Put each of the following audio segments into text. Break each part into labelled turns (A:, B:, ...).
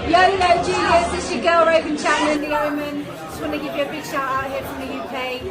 A: Yo, Julius, it's your girl Raven Chapman, the Omen. Just want to give you a big shout out here from the UK.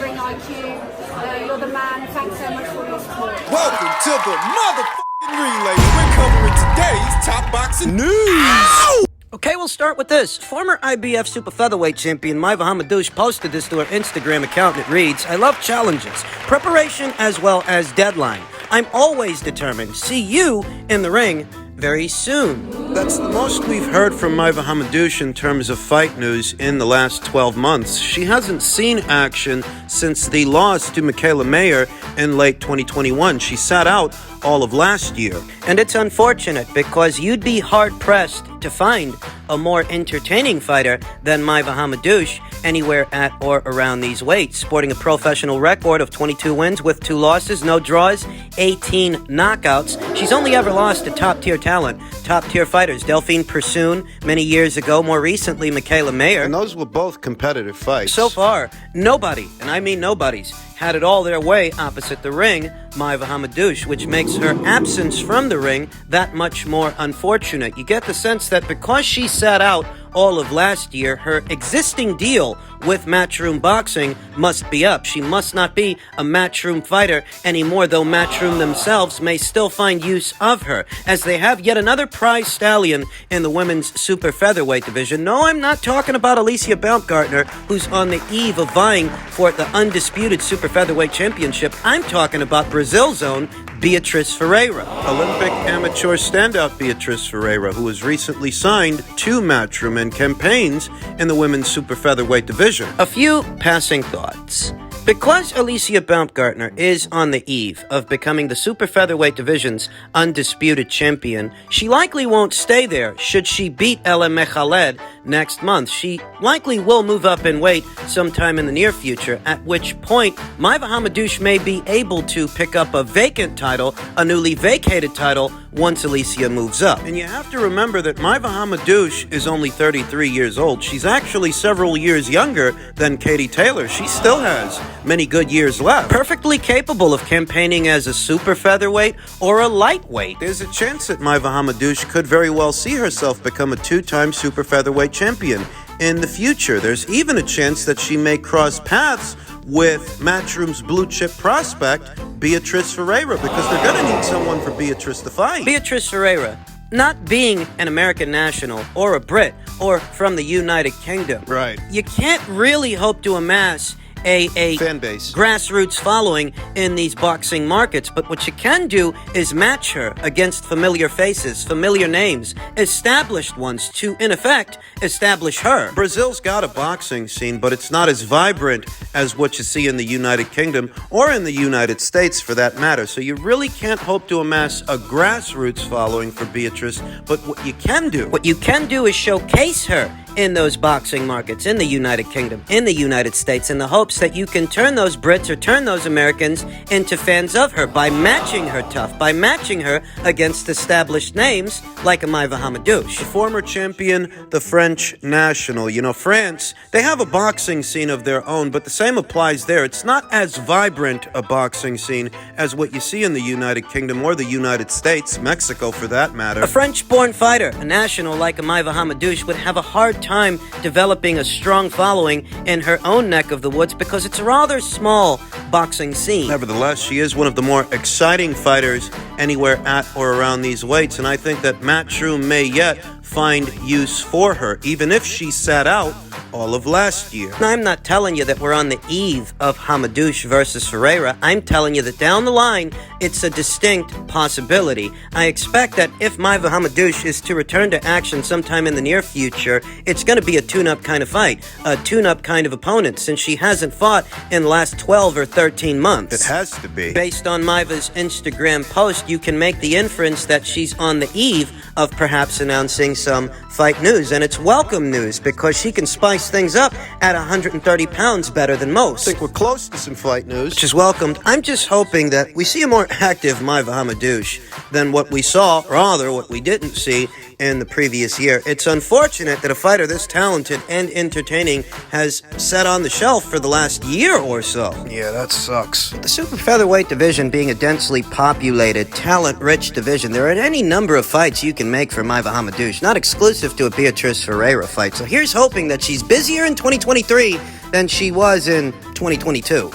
A: Ring IQ, you're the man. Thanks so much for your support.
B: Welcome to the motherfucking relay. We're covering today's top boxing news. Ow!
C: Okay, we'll start with this. Former IBF super featherweight champion Maiva Hamadouche posted this to her Instagram account. It reads, "I love challenges, preparation as well as deadline. I'm always determined. See you in the ring very soon." That's the most we've heard from Maiva Hamadouche in terms of fight news in the last 12 months. She hasn't seen action since the loss to Mikaela Mayer in late 2021. She sat out all of last year. And it's unfortunate because you'd be hard-pressed to find a more entertaining fighter than Maiva Hamadouche anywhere at or around these weights, sporting a professional record of 22 wins with 2 losses, no draws, 18 knockouts. She's only ever lost to top-tier talent, top-tier fighters, Delphine Persoon many years ago, more recently Mikaela Mayer.
D: And those were both competitive fights.
C: So far, nobody, and I mean nobody's, had it all their way opposite the ring, Maiva Hamadouche, which makes her absence from the ring that much more unfortunate. You get the sense that because she sat out all of last year, her existing deal with Matchroom Boxing must be up. She must not be a Matchroom fighter anymore, though Matchroom themselves may still find use of her, as they have yet another prize stallion in the women's super featherweight division. No, I'm not talking about Alicia Baumgartner, who's on the eve of vying for the undisputed super featherweight championship. I'm talking about Brazil's own Beatriz Ferreira.
D: Olympic amateur standout Beatriz Ferreira, who was recently signed to Matchroom and campaigns in the women's super featherweight division.
C: A few passing thoughts. Because Alicia Baumgartner is on the eve of becoming the super featherweight division's undisputed champion, she likely won't stay there should she beat Ellen Mechaled next month. She likely will move up in weight sometime in the near future, at which point Maiva Hamadouche may be able to pick up a vacant title, a newly vacated title, once Alicia moves up.
D: And you have to remember that Maiva Hamadouche is only 33 years old. She's actually several years younger than Katie Taylor. She still has many good years left.
C: Perfectly capable of campaigning as a super featherweight or a lightweight.
D: There's a chance that Maiva Hamadouche could very well see herself become a 2-time super featherweight champion in the future. There's even a chance that she may cross paths with Matchroom's blue chip prospect, Beatriz Ferreira, because they're going to need someone for Beatriz to fight.
C: Beatriz Ferreira, not being an American national or a Brit or from the United Kingdom,
D: right,
C: you can't really hope to amass a
D: fan base,
C: grassroots following in these boxing markets. But what you can do is match her against familiar faces, familiar names, established ones to, in effect, establish her.
D: Brazil's got a boxing scene, but it's not as vibrant as what you see in the United Kingdom or in the United States for that matter. So you really can't hope to amass a grassroots following for Beatriz. But what you can do
C: is showcase her in those boxing markets, in the United Kingdom, in the United States, in the hopes that you can turn those Brits or turn those Americans into fans of her by matching her tough, by matching her against established names like a Maiva Hamadouche.
D: The former champion, the French national. You know, France, they have a boxing scene of their own, but the same applies there. It's not as vibrant a boxing scene as what you see in the United Kingdom or the United States, Mexico for that matter.
C: A French-born fighter, a national like a Maiva Hamadouche, would have a hard time developing a strong following in her own neck of the woods because it's a rather small boxing scene.
D: Nevertheless, she is one of the more exciting fighters anywhere at or around these weights, and I think that Matchroom may yet find use for her, even if she sat out all of last year.
C: Now, I'm not telling you that we're on the eve of Hamadouche versus Ferreira. I'm telling you that down the line, it's a distinct possibility. I expect that if Maiva Hamadouche is to return to action sometime in the near future, it's going to be a tune-up kind of fight, a tune-up kind of opponent, since she hasn't fought in the last 12 or 13 months.
D: It has to be.
C: Based on Maiva's Instagram post, you can make the inference that she's on the eve of perhaps announcing some fight news, and it's welcome news because she can spice spice things up at 130 pounds better than most.
D: I think we're close to some fight news.
C: Which is welcomed. I'm just hoping that we see a more active Maiva Hamadouche than what we saw, or rather what we didn't see in the previous year. It's unfortunate that a fighter this talented and entertaining has sat on the shelf for the last year or so.
D: Yeah, that sucks.
C: The super featherweight division being a densely populated, talent-rich division, there are any number of fights you can make for Maiva Hamadouche, not exclusive to a Beatriz Ferreira fight. So here's hoping that she's busier in 2023 than she was in 2022.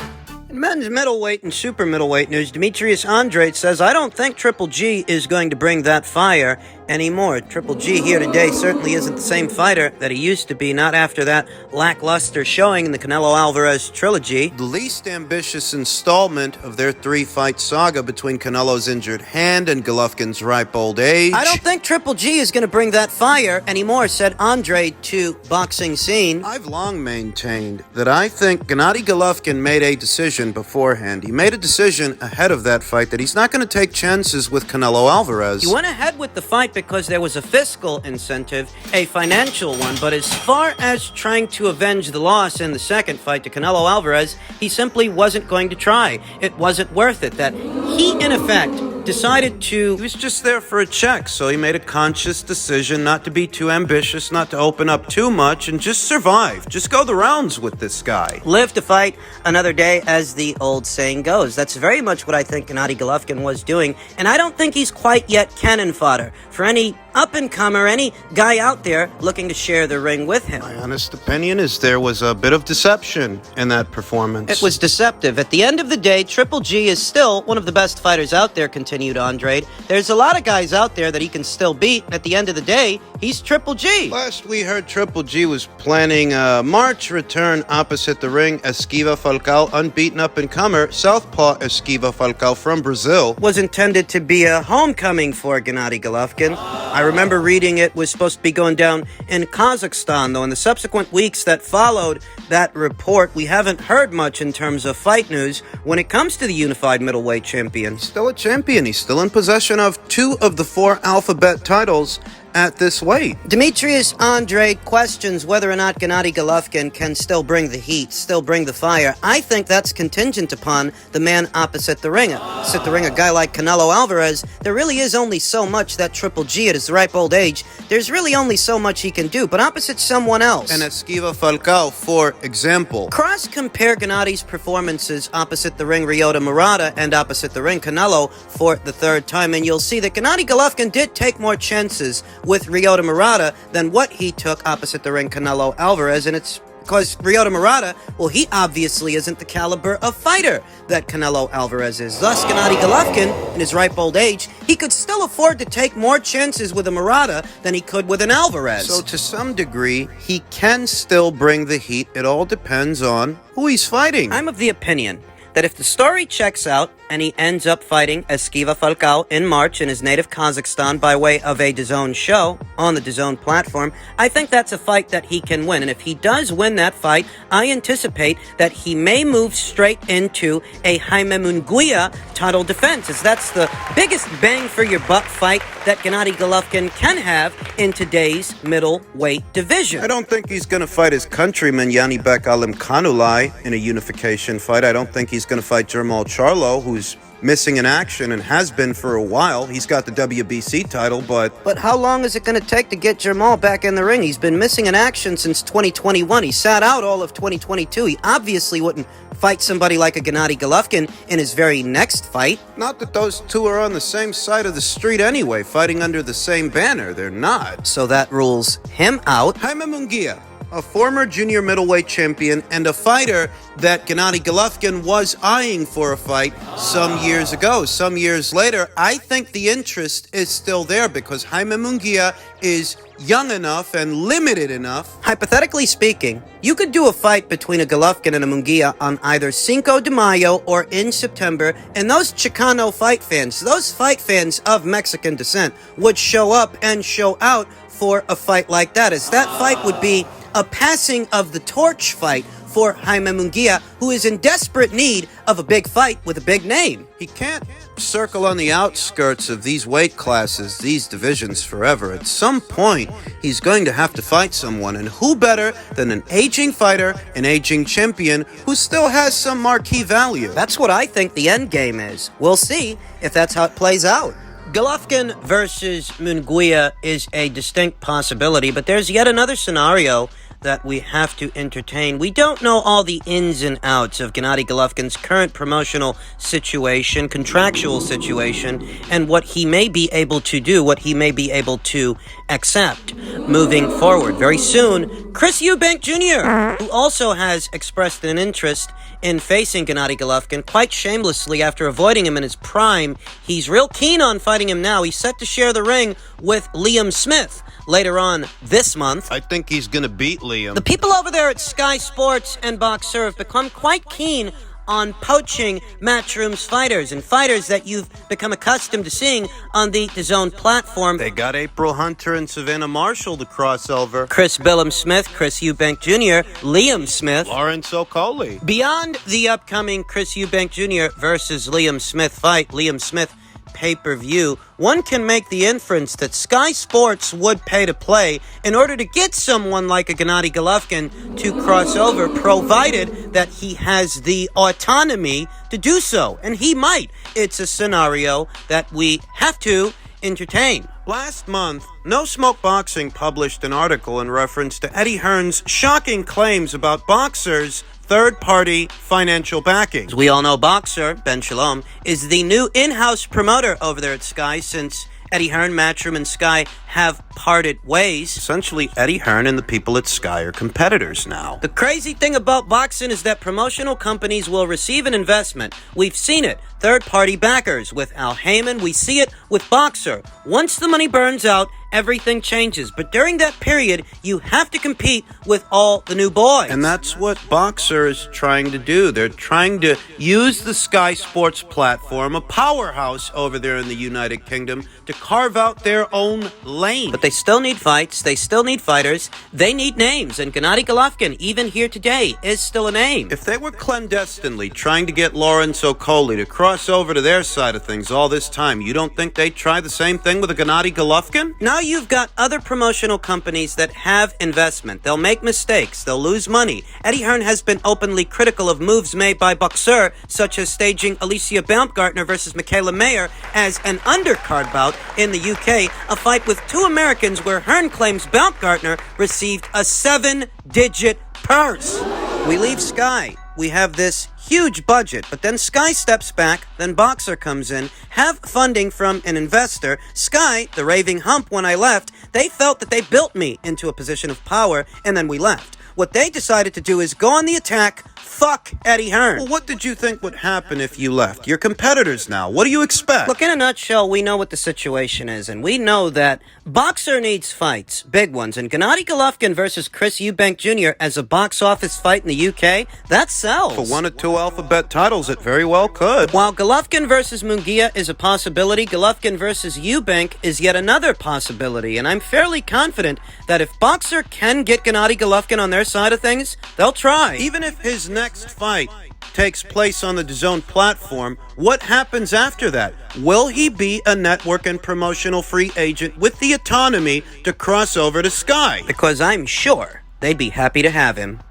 C: In men's middleweight and super middleweight news, Demetrius Andrade says, I don't think Triple G is going to bring that fire anymore. Triple G here today certainly isn't the same fighter that he used to be, not after that lackluster showing in the Canelo Alvarez trilogy.
D: The least ambitious installment of their three-fight saga between Canelo's injured hand and Golovkin's ripe old age.
C: I don't think Triple G is going to bring that fire anymore, said Andrade to Boxing Scene.
D: I've long maintained that I think Gennady Golovkin made a decision beforehand. He made a decision ahead of that fight that he's not going to take chances with Canelo Alvarez.
C: He went ahead with the fight because there was a fiscal incentive, a financial one, but as far as trying to avenge the loss in the second fight to Canelo Alvarez, he simply wasn't going to try. It wasn't worth it. That he, in effect, decided to...
D: He was just there for a check, so he made a conscious decision not to be too ambitious, not to open up too much, and just survive. Just go the rounds with this guy.
C: Live to fight another day, as the old saying goes. That's very much what I think Gennady Golovkin was doing, and I don't think he's quite yet cannon fodder for any up-and-comer, any guy out there looking to share the ring with him.
D: My honest opinion is there was a bit of deception in that performance.
C: It was deceptive. At the end of the day, Triple G is still one of the best fighters out there, continued Andrade. There's a lot of guys out there that he can still beat. At the end of the day, he's Triple G.
D: Last we heard, Triple G was planning a March return opposite the ring. Esquiva Falcao, unbeaten up-and-comer, southpaw Esquiva Falcao from Brazil,
C: was intended to be a homecoming for Gennady Golovkin. I remember reading it was supposed to be going down in Kazakhstan, though in the subsequent weeks that followed that report, we haven't heard much in terms of fight news when it comes to the unified middleweight champion.
D: Still a champion. He's still in possession of 2 of the 4 alphabet titles at this weight.
C: Demetrius Andrade questions whether or not Gennady Golovkin can still bring the heat, still bring the fire. I think that's contingent upon the man opposite the ring. Opposite the ring, a guy like Canelo Alvarez, there really is only so much that Triple G at his ripe old age, there's really only so much he can do, but opposite someone else.
D: And Esquiva Falcao, for example.
C: Cross-compare Gennady's performances opposite the ring Ryota Murata and opposite the ring Canelo for the third time, and you'll see that Gennady Golovkin did take more chances with Ryota Murata than what he took opposite the ring Canelo Alvarez, and it's because Ryota Murata, well, he obviously isn't the caliber of fighter that Canelo Alvarez is. Thus, Gennady Golovkin, in his ripe old age, he could still afford to take more chances with a Murata than he could with an Alvarez.
D: So to some degree, he can still bring the heat. It all depends on who he's fighting.
C: I'm of the opinion that if the story checks out and he ends up fighting Esquiva Falcao in March in his native Kazakhstan by way of a DAZN show on the DAZN platform, I think that's a fight that he can win. And if he does win that fight, I anticipate that he may move straight into a Jaime Munguia title defense, as that's the biggest bang for your buck fight that Gennady Golovkin can have in today's middleweight division.
D: I don't think he's going to fight his countryman Yanibek Alimkhanulai in a unification fight. I don't think he's going to fight Jermall Charlo, who's missing in action and has been for a while. He's got the WBC title, but
C: how long is it going to take to get Jermall back in the ring? He's been missing in action since 2021. He sat out all of 2022. He obviously wouldn't fight somebody like a Gennady Golovkin in his very next fight.
D: Not that those two are on the same side of the street anyway, fighting under the same banner. They're not.
C: So that rules him out.
D: Jaime Munguia, a former junior middleweight champion and a fighter that Gennady Golovkin was eyeing for a fight some years ago. Some years later, I think the interest is still there because Jaime Munguia is young enough and limited enough.
C: Hypothetically speaking, you could do a fight between a Golovkin and a Munguia on either Cinco de Mayo or in September, and those Chicano fight fans, those fight fans of Mexican descent, would show up and show out for a fight like that, as that fight would be a passing of the torch fight for Jaime Munguia, who is in desperate need of a big fight with a big name.
D: He can't circle on the outskirts of these weight classes, these divisions forever. At some point, he's going to have to fight someone, and who better than an aging fighter, an aging champion, who still has some marquee value?
C: That's what I think the end game is. We'll see if that's how it plays out. Golovkin versus Munguia is a distinct possibility, but there's yet another scenario that we have to entertain. We don't know all the ins and outs of Gennady Golovkin's current promotional situation, contractual situation, and what he may be able to do, what he may be able to accept moving forward. Very soon, Chris Eubank Jr., who also has expressed an interest in facing Gennady Golovkin quite shamelessly after avoiding him in his prime. He's real keen on fighting him now. He's set to share the ring with Liam Smith later on this month.
D: I think he's going to beat Liam.
C: The people over there at Sky Sports and Boxer have become quite keen on poaching Matchroom's fighters and fighters that you've become accustomed to seeing on the DAZN platform.
D: They got April Hunter and Savannah Marshall to cross over.
C: Chris Billum Smith, Chris Eubank Jr., Liam Smith.
D: Lawrence Okoli.
C: Beyond the upcoming Chris Eubank Jr. versus Liam Smith fight, Liam Smith pay-per-view, one can make the inference that Sky Sports would pay to play in order to get someone like a Gennady Golovkin to cross over, provided that he has the autonomy to do so. And he might. It's a scenario that we have to entertain.
D: Last month, No Smoke Boxing published an article in reference to Eddie Hearn's shocking claims about boxers' third-party financial backing.
C: As we all know, Boxer, Ben Shalom, is the new in-house promoter over there at Sky since Eddie Hearn, Matchroom, and Sky have parted ways.
D: Essentially, Eddie Hearn and the people at Sky are competitors now.
C: The crazy thing about boxing is that promotional companies will receive an investment. We've seen it. Third-party backers with Al Heyman. We see it with Boxer. Once the money burns out, everything changes. But during that period, you have to compete with all the new boys.
D: And that's what Boxer is trying to do. They're trying to use the Sky Sports platform, a powerhouse over there in the United Kingdom, to carve out their own lane.
C: But they still need fights. They still need fighters. They need names. And Gennady Golovkin, even here today, is still a name.
D: If they were clandestinely trying to get Lawrence Okoli to cross over to their side of things all this time, you don't think they'd try the same thing with a Gennady Golovkin?
C: Now you've got other promotional companies that have investment. They'll make mistakes. They'll lose money. Eddie Hearn has been openly critical of moves made by Boxer, such as staging Alicia Baumgartner versus Michaela Mayer as an undercard bout in the UK, a fight with two Americans where Hearn claims Baumgartner received a 7-digit purse. We leave Sky. We have this huge budget, but then Sky steps back, then Boxer comes in, have funding from an investor. Sky, the raving hump when I left, they felt that they built me into a position of power, and then we left. What they decided to do is go on the attack. Fuck Eddie Hearn.
D: Well, what did you think would happen if you left? You're competitors now. What do you expect?
C: Look, in a nutshell, we know what the situation is, and we know that Boxer needs fights, big ones, and Gennady Golovkin versus Chris Eubank Jr. as a box office fight in the UK, that sells.
D: For 1 or 2 alphabet titles, it very well could.
C: While Golovkin versus Munguia is a possibility, Golovkin versus Eubank is yet another possibility, and I'm fairly confident that if Boxer can get Gennady Golovkin on their side of things, they'll try.
D: Even if his next fight takes place on the DAZN platform, what happens after that? Will he be a network and promotional free agent with the autonomy to cross over to Sky?
C: Because I'm sure they'd be happy to have him.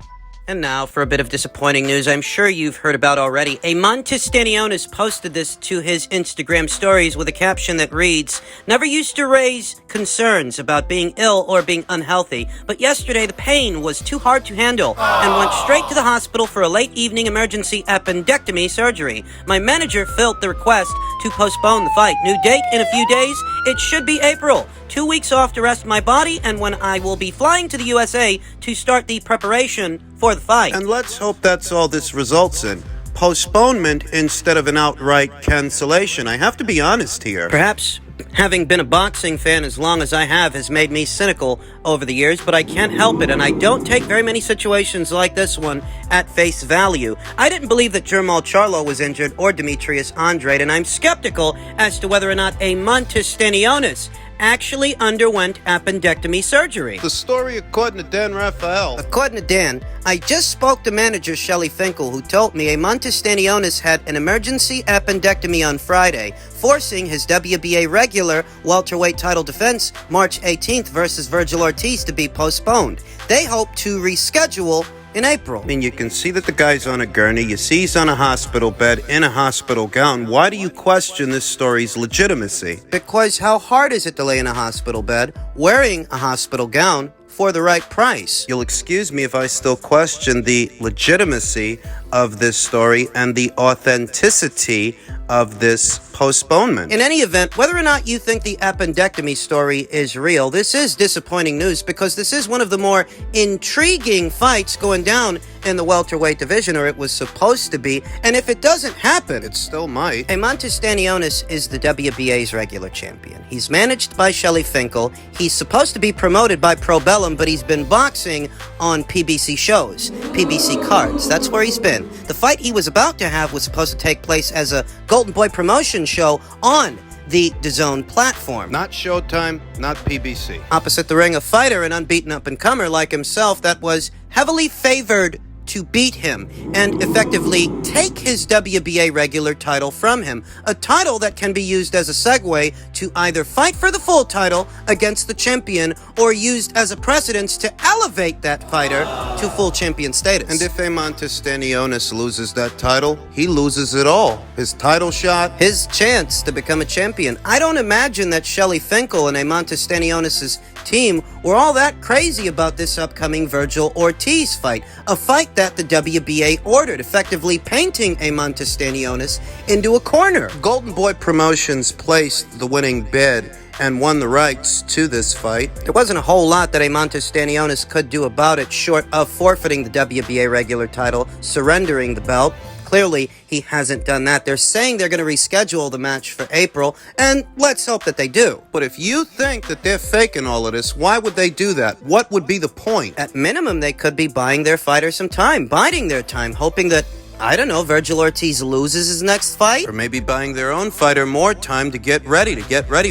C: And now for a bit of disappointing news I'm sure you've heard about already. Stanionis posted this to his Instagram stories with a caption that reads, "Never used to raise concerns about being ill or being unhealthy, but yesterday the pain was too hard to handle and went straight to the hospital for a late evening emergency appendectomy surgery. My manager filled the request to postpone the fight. New date in a few days. It should be April. 2 weeks off to rest my body, and when I will be flying to the USA to start the preparation for the fight."
D: And let's hope that's all this results in. Postponement instead of an outright cancellation. I have to be honest here.
C: Perhaps having been a boxing fan as long as I have has made me cynical over the years, but I can't help it, and I don't take very many situations like this one at face value. I didn't believe that Jermall Charlo was injured or Demetrius Andrade, and I'm skeptical as to whether or not a Stanionis actually underwent appendectomy surgery.
D: The story according to Dan Raphael.
C: According to Dan, I just spoke to manager Shelly Finkel, who told me Stanionis had an emergency appendectomy on Friday, forcing his WBA regular welterweight title defense March 18th versus Virgil Ortiz to be postponed. They hope to reschedule in April.
D: I mean, you can see that the guy's on a gurney. You see he's on a hospital bed in a hospital gown. Why do you question this story's legitimacy?
C: Because how hard is it to lay in a hospital bed wearing a hospital gown for the right price?
D: You'll excuse me if I still question the legitimacy of this story and the authenticity of this postponement.
C: In any event, whether or not you think the appendectomy story is real, this is disappointing news because this is one of the more intriguing fights going down in the welterweight division, or it was supposed to be, and if it doesn't happen,
D: It still might.
C: Stanionis is the WBA's regular champion. He's managed by Shelly Finkel. He's supposed to be promoted by Probellum, but he's been boxing on PBC shows, PBC cards. That's where he's been. The fight he was about to have was supposed to take place as a Golden Boy promotion show on the DAZN platform.
D: Not Showtime, not PBC.
C: Opposite the ring, a fighter, an unbeaten up-and-comer like himself that was heavily favored to beat him and effectively take his WBA regular title from him. A title that can be used as a segue to either fight for the full title against the champion or used as a precedence to elevate that fighter to full champion status.
D: And if Stanionis loses that title, he loses it all. His title shot,
C: his chance to become a champion. I don't imagine that Shelly Finkel and Stanionis' team were all that crazy about this upcoming Virgil Ortiz fight, a fight that the WBA ordered, effectively painting Stanionis into a corner.
D: Golden Boy Promotions placed the winning bid and won the rights to this fight.
C: There wasn't a whole lot that Stanionis could do about it, short of forfeiting the WBA regular title, surrendering the belt. Clearly, he hasn't done that. They're saying they're going to reschedule the match for April, and let's hope that they do.
D: But if you think that they're faking all of this, why would they do that? What would be the point?
C: At minimum, they could be buying their fighter some time, biding their time, hoping that, I don't know, Virgil Ortiz loses his next fight?
D: Or maybe buying their own fighter more time to get ready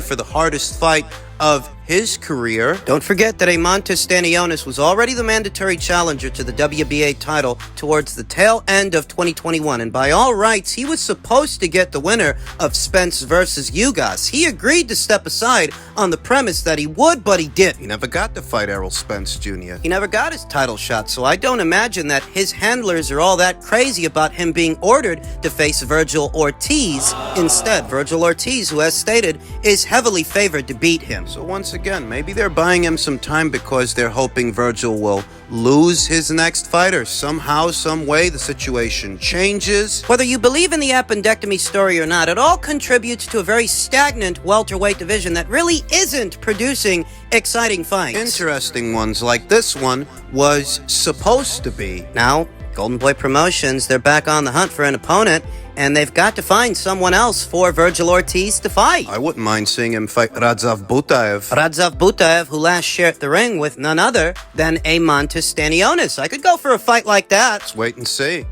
D: for the hardest fight of his career.
C: Don't forget that Stanionis was already the mandatory challenger to the WBA title towards the tail end of 2021, and by all rights, he was supposed to get the winner of Spence versus Ugas. He agreed to step aside on the premise that he would, but he didn't.
D: He never got to fight Errol Spence Jr.
C: He never got his title shot, so I don't imagine that his handlers are all that crazy about him being ordered to face Virgil Ortiz instead. Virgil Ortiz, who has stated, is heavily favored to beat him.
D: So once again, maybe they're buying him some time because they're hoping Virgil will lose his next fighter. Somehow, some way, the situation changes.
C: Whether you believe in the appendectomy story or not, it all contributes to a very stagnant welterweight division that really isn't producing exciting fights.
D: Interesting ones like this one was supposed to be.
C: Now, Golden Boy Promotions, they're back on the hunt for an opponent, and they've got to find someone else for Virgil Ortiz to fight.
D: I wouldn't mind seeing him fight Radzav Butaev.
C: Radzav Butaev, who last shared the ring with none other than Stanionis. I could go for a fight like that.
D: Let's wait and see.